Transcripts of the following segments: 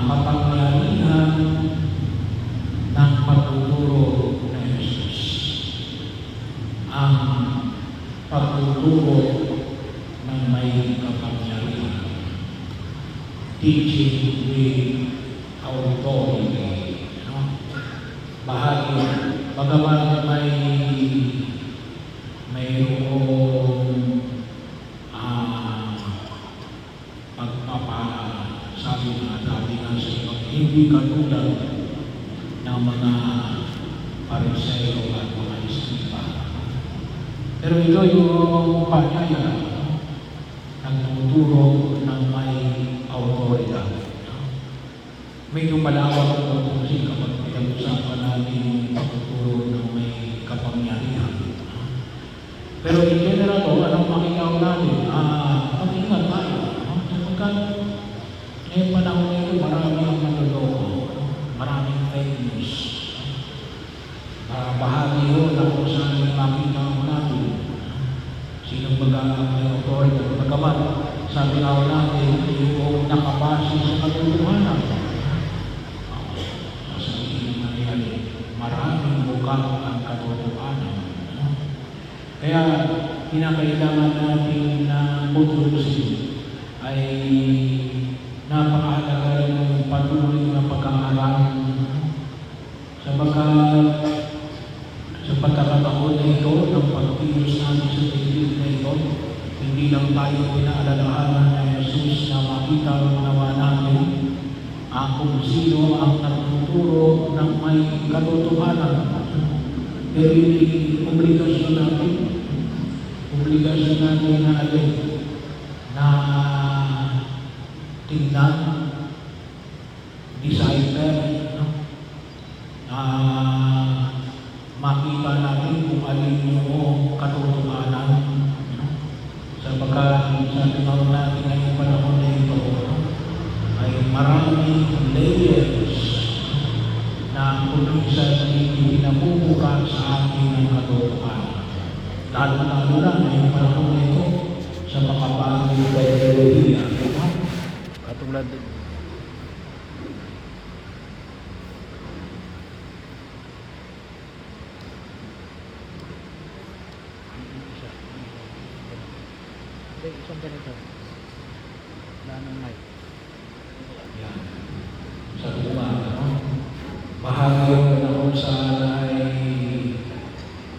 kapangyarihan ng pagtuturo ng Jesus. Ang pagtuturo ng may kapangyarihan. Teaching with authority. Bahagi, bagaman mayroong sabi nga sa iba, hindi katulad ng mga Pariseo at mga Iskriba. Pero ito yung panyaya nagtuturo ng may autoridad. Medyo malawak ito kasi kapag pinag-usapan natin yung pagtuturo ng may kapangyarihan. Pero in general, anong makikaw natin? Mag-ingat tayo. Sapagkat ngayong panahon nito, marami ang manloloko, maraming fake news. Bahagi yun na kung saan yung makikaw natin. Sinong may authority? Pagkaman, sabi nga natin, yung nakabase sa katotohanan. Sasabihin naman yan, maraming mukhang ang katotohanan. Kaya, kinakailangan natin na putusin ay napakahalaga ng patuloy na pag-aaral. Sa pagkakataon na ito, ng pagkilos natin sa tigil na ito, hindi lang tayo pinaalalahanan na Jesus na makita nawa natin kung sino ang nagtuturo ng may katotohanan. Pero yung obligasyon natin na alin na tingnan, decipher, makita natin kung alin yung katotohanan. Sapagkat sabi nga natin ngayong panahon na ito ay maraming layers na kung minsan hindi pinabubuka sa ating ng katotohanan. Lalo na ngayong panahon na ito sa makapagong teolohiya. Katulad isang ganito. Wala nang mic. Yan. Sa luma, bahagi yun na kung saan ay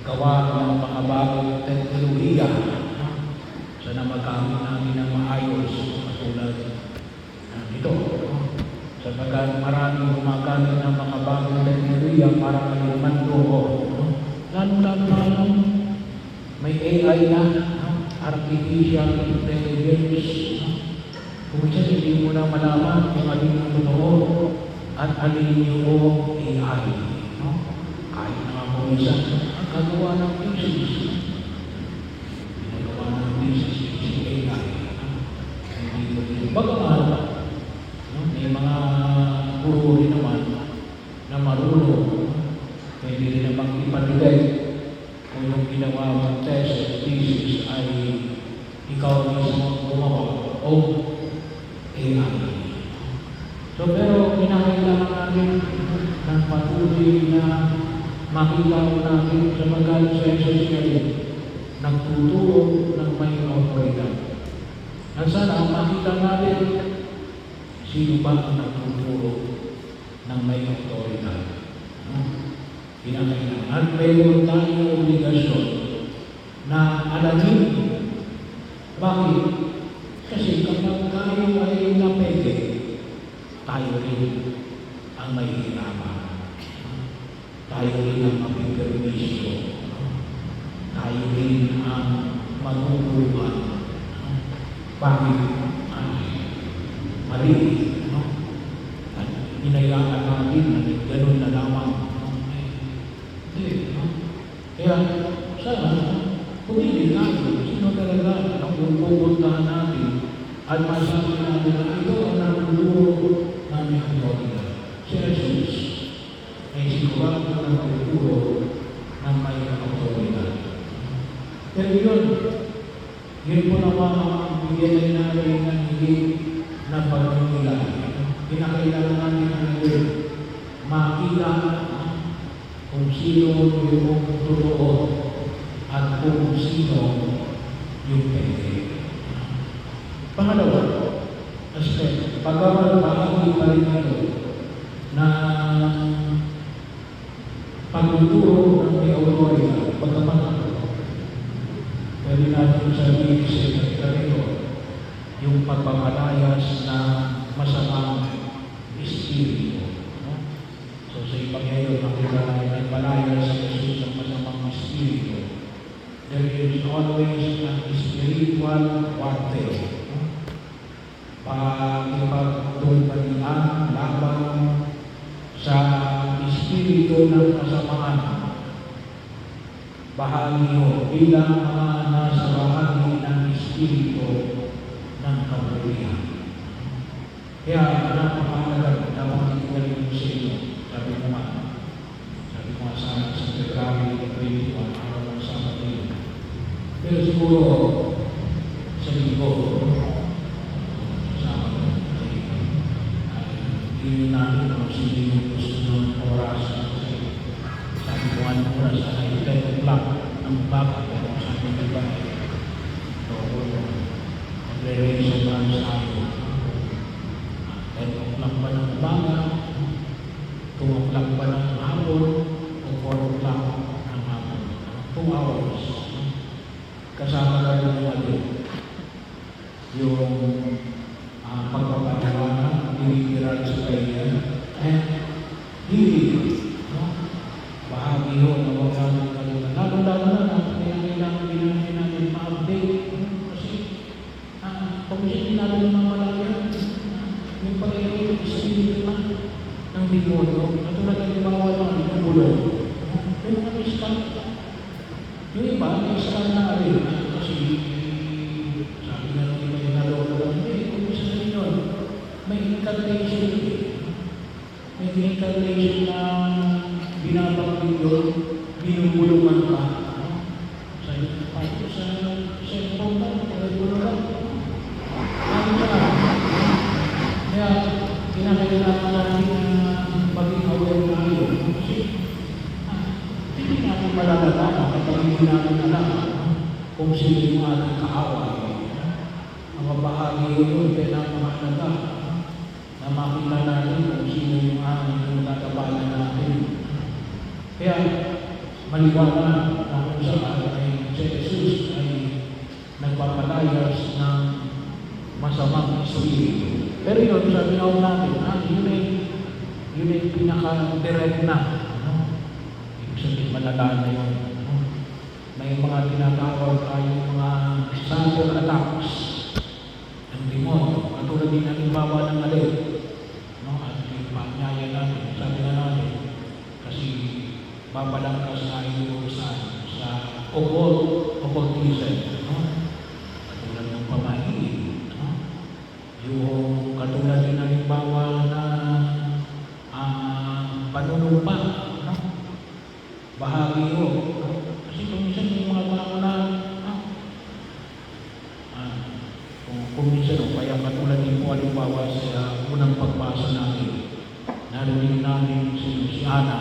gawa ng mga bagong teknolohiya sana magamit namin ng maayos katulad nito. Sapagkat maraming gumagamit ng mga bagong teknolohiya para manloko. Lalo-lalo na may AI na, artificial intelligence. Kung siya hindi mo na malaman kung alin yung totoo at alin yung AI. Kahit na kung isa, ang gagawa ng thesis. Ginagawa ng thesis yung AI. Bagaman, may mga guru rin naman na marunong. Pwede rin namang ipaligay kung yung ginawa mong thesis ay ikaw mismo gumawa o AI. So pero kinakailangan natin ng patuloy na makita natin sa mga sa Jesus ngayon nagtuturo ng may autoridad. At sana makita natin sino ba ang nagtuturo ng may autoridad. Kinakailangan. At mayroon tayong obligasyon na alamin. Bakit? Kasi kapag tayo ay napeke, tayo rin ang mahihirapan. Tayo rin ang mapipermisyo. Tayo rin ang maguguhan. Bakit? Mali. At hinayaan natin na gano'n na lamang. Kaya, sana, pumili tayo. Sino talaga ang pupuntahan natin at masabi natin na ito ang nagtuturo namin ang autoridad. Si Jesus ay sigurado na nagtuturo ng may autoridad. Pero yun po naman ang bigyan natin ng higit na pagkakilala. kinakailangan natin ngayon makita kung sino yung totoo at kung sino yung pwede. Pangalawa, aspect, pagkawal bahagi pa rin ito na pagtuturo ng may authority, pagkaman, pwede natin sabihin sa ito, yung pagpapalayas na masamang espiritu. No? So sa Ebanghelyo, makita natin ay palayas sa Jesus ng masamang espiritu. There is always an spiritual warfare. Pagpagtulpanian laban sa espiritu ng kasamaan. Bahagi mo bilang mga nasa bahagi ng espiritu ng kabutihan. Kaya napakahalaga na makikita sa inyo. Sabi ko nga sa February 21, araw ng Sabado yun. Pero siguro sa linggo, hindi natin kung sino yung gusto ng oras. Sabi ko nga ng oras ay 10 o'clock ng baka. Pero sabi ko ba, magre-reason ba sa akin? 10 o'clock ba ng umaga? 2 o'clock ba ng hapon? O 4 o'clock ng hapon? 2 hours. Kasama na yung pagpapaliwanag, dinidiran sa kanya, and healing. Bahagi yun na huwag namin kalimutan. Lalo-lalo na kailangan din natin ma-update. Kasi kung hindi natin mamalayan, yung pag-iwag espiritu na ng demonyo, katulad ng bawal ng bulong. Yung na-scan. Yung iba, na-scan na rin. Kasi sabi na nung iba yung nalolo, may incarnation. May incarnation na binabanggit yun, binubulungan ka. Sa cellphone ka, telepono ka. Ano ka? Kaya, kinakailangan natin na maging aware na yun. Kasi, hindi natin malalala kapag hindi natin alam kung sino yung ating kaaway. Ang mabahagi yun, kailangan mahalaga na makita natin kung sino yung aming tatabayan natin. Kaya, maliwanag na kung saan ay si Jesus ay nagpapalayas ng masamang espiritu. Pero yun, sabi natin, yun ay pinaka-direct na. Ibig sabihin, malala na yun. May mga tinatawag tayong mga subtle attacks ng demonyo. Katulad din natin bawa ng alin. At yung panyaya natin, sabi na natin, kasi babalangkas tayo yung sa occultism. Katulad ng pamahiin. Yung katulad din natin bawa na panunumpa. Bahagi yun. Kasi kuminsan yung mga tao na kuminsan kaya katulad din po halimbawa sa unang pagbasa natin, narinig namin si Ana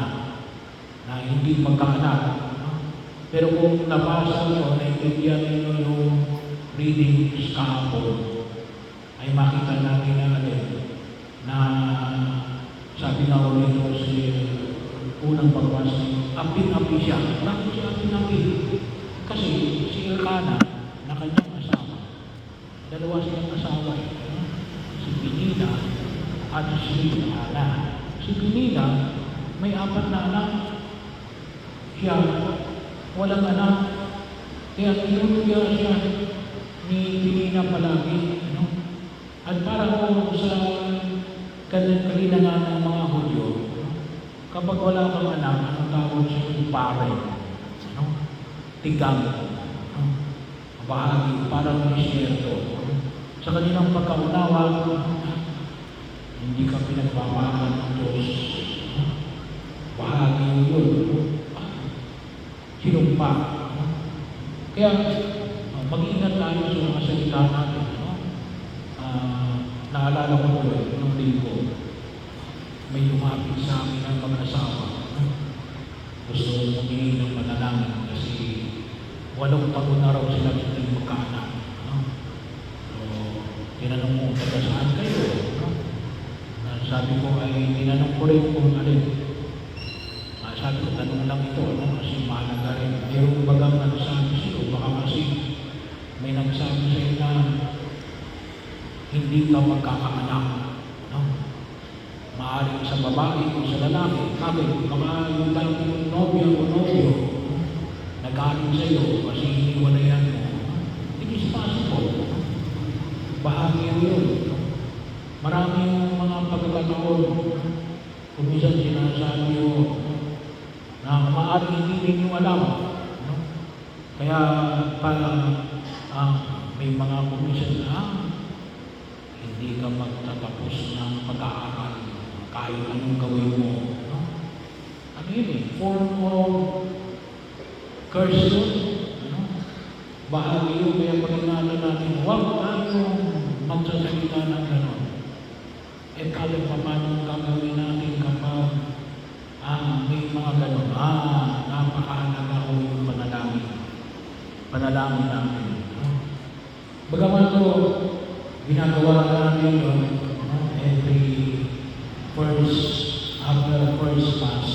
na hindi magkaanak. Pero kung nabasa nyo, naintindihan nyo yung reading kahapon, ay makita natin na na sabi na ulit si unang pagbasa, apin-api siya. Bakit siya apin-api? Kasi si Elkanah na kanyang asawa, dalawa silang asawa, si Penina at si Ana. Si Penina may 4 na anak, siya walang anak, kaya tinulungan siya ni Penina palagi. At parang sa kalinangan ng mga Hudyo, kapag wala kang anak, anong tawag siya yung pare? Tigang. Bahagi, parang misyerto. Sa kanilang pagkaunawa, hindi ka pinagmamahal ng Diyos. Bahagi yun. Sinumpa. Kaya, mag-ingat tayo sa mga salita natin. Naalala ko po nung linggo, sa amin ng mag-asawa. Gusto kong humingi ng panalangin kasi 8 taon na raw sila hindi magkaanak. So, tinanong ko taga saan kayo. Sabi ko ay tinanong ko rin kung alin. Sabi ko, tanong lang ito, kasi mahalaga rin. Mayroong bagang nagsabi sa'yo, baka kasi may nagsabi sa'yo na hindi ka magkakaanak. Maaaring sa babae o sa lalaki. Bakit? Baka yung dating nobya o nobyo nagaling sa'yo kasi hiniwalayan mo. It is possible. Bahagi yun. Maraming mga pagkakataon kung minsan sinasabi mo na maaaring hindi ninyo alam. Kaya parang may mga komisyon na hindi ka magtatapos ng pag-aaral kahit anong gawin mo. Ano yun eh? Form of curse yun. Bahagi yun, kaya pag-inalan natin, huwag tayong magsasalita ng gano'n. E kahit pa paano gagawin natin kapag may mga gano'n. Napakahalaga ko yung panalangin namin. Bagaman ito, ginagawa natin yun every after the first Mass.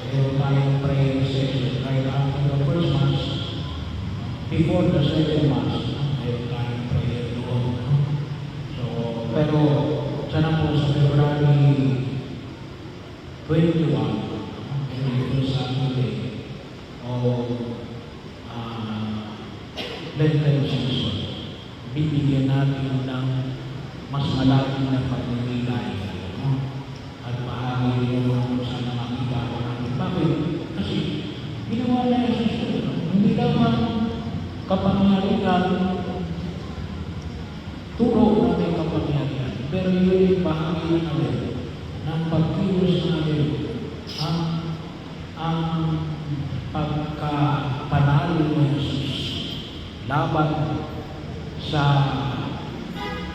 Meron tayong prayer session right after the first Mass. Before the second Mass, meron tayong prayer doon. So, pero sana po sa February 21, ito Saturday, o Lenten season, bibigyan natin ng mas malaking na pagninilay. At bahagi rin yung sana makita ko natin. Bakit? Kasi ginawa na yung Jesus. Hindi naman kapangyarihan, turo natin kapangyarihan. Pero yun yung bahagi natin ng pagkilos natin ang pagkapanalo ng Jesus laban sa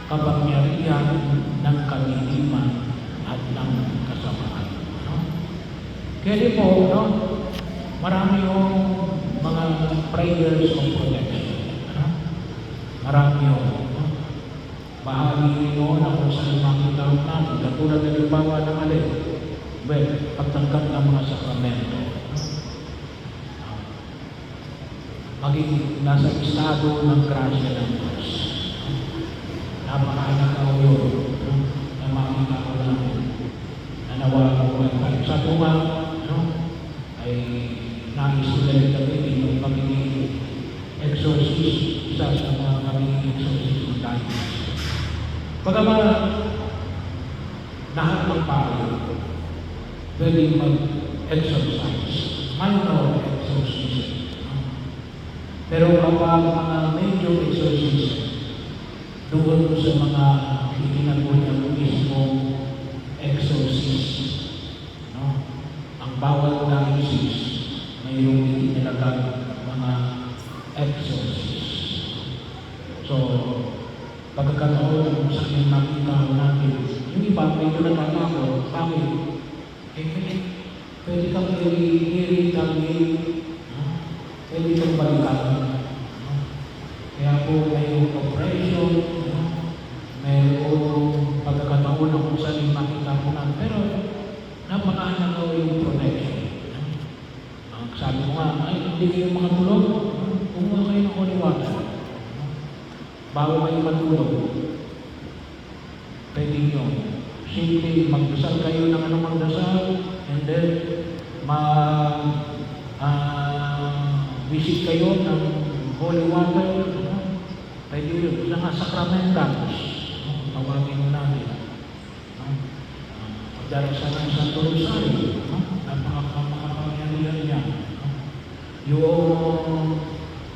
kapangyarihan ng kaliliman at ng kasamaan. Kaya po, marami yung mga prayers of protection. Marami yung bahagi yun na kung saan makita natin, katulad na limbawa ng alin. Well, pagtangkat ng mga sakramento. Maging nasa estado ng grasya ng Diyos. Napakahalaga ko yun na makita ko namin. Nanawa ko ay sa tunga, ay nais nila gamitin yung pagiging exorcist, isa sa mga pagiging exorcist ng tayo. Pagkama lahat ng pao pwedeng mag-exorcise, minor exorcism. Pero kapag mga major exorcism, doon sa mga itinagol niya mismong exorcist, ang bawat diocese mayroong itinalagang mga exorcist. So, pagkakataon kung saan makita natin, yung iba medyo natatakot. Bakit? Pwede kang i-retaliate, pwede kang balikan. Kaya po may oppression, mayroong pagkakataon na kung saan makita ko natin. Pero napakahalaga yung protection. Sabi ko nga, hindi kayo makatulog, kumuha kayo ng holy water. Bago kayo matulog, pwede nyo. Simple, magdasal kayo ng anumang dasal, and then, visit kayo ng holy water. Pwede yun. Sa nga sacramentals, tawagin mo namin. Pagdarasan ng Santo Rosario, napakapangyarihan niya. Yung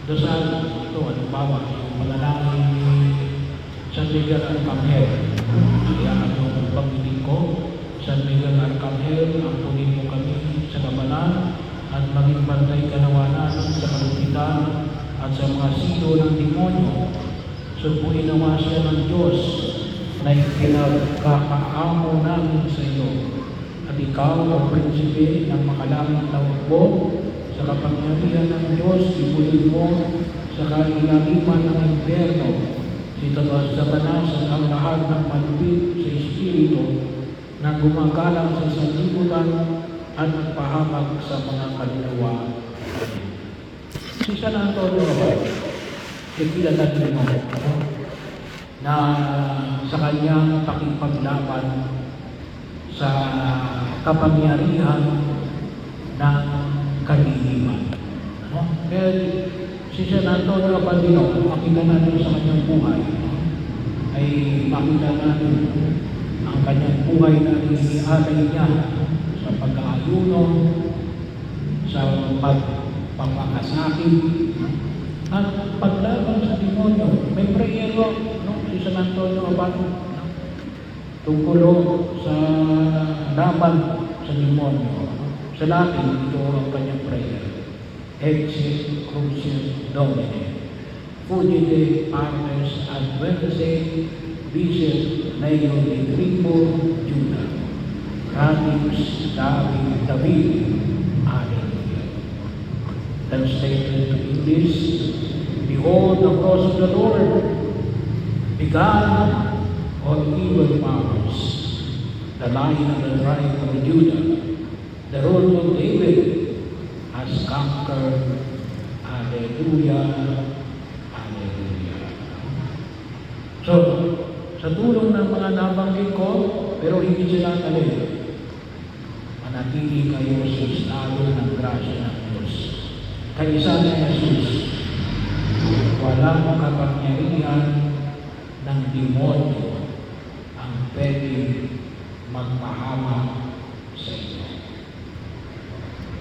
dasal, ito, halimbawa, yung panalangin ni San Miguel Arcangel. Kaya yung pagbiling ko, San Miguel Arcangel, ampunin mo kami sa kabalan at maging bantay kanawanan sa kalupitan at sa mga silo ng demonyo. Subuin nawa siya ng Diyos na ikinagkakaamo namin sa iyo at ikaw ang prinsipe ng makalangit na hukbo, sa kapangyarihan ng Diyos, ibulin mo sa kailaliman ng impyerno, si Satanas at ang lahat ng malupit sa Espiritu na gumagalang sa sanlibutan at nagpahamag sa mga kaluluwa. Si San Antonio kilala din mo na sa kanyang pakipaglaban sa kapangyarihan ng kaliliman. Kaya si San Antonio Abadino, makita natin sa kanyang buhay, ay makita natin ang kanyang buhay na inialay niya sa pag-aayuno, sa pagpapakasakit, at paglaban sa demonyo. May prayero, si San Antonio Abadino, tungkol sa laban sa demonyo. Sa Latin, ito ang kanyang prayer. Exit Crucis Domine, Fugite Armes Adverse, Visit Leo de Tribo Juda, Radix David, Alleluia. Translated to English, behold the cross of the Lord, begun all evil powers, the Lion of the tribe of Judah, the road of David has conquered. Alleluia, Alleluia. So, sa tulong ng mga nabanggit ko, pero hindi sila alin, manatili kayo sa estado ng grasya ng Diyos. Kaisa ni Jesus, walang kapangyarihan ng demonyo ang pwede magpahamak sa inyo.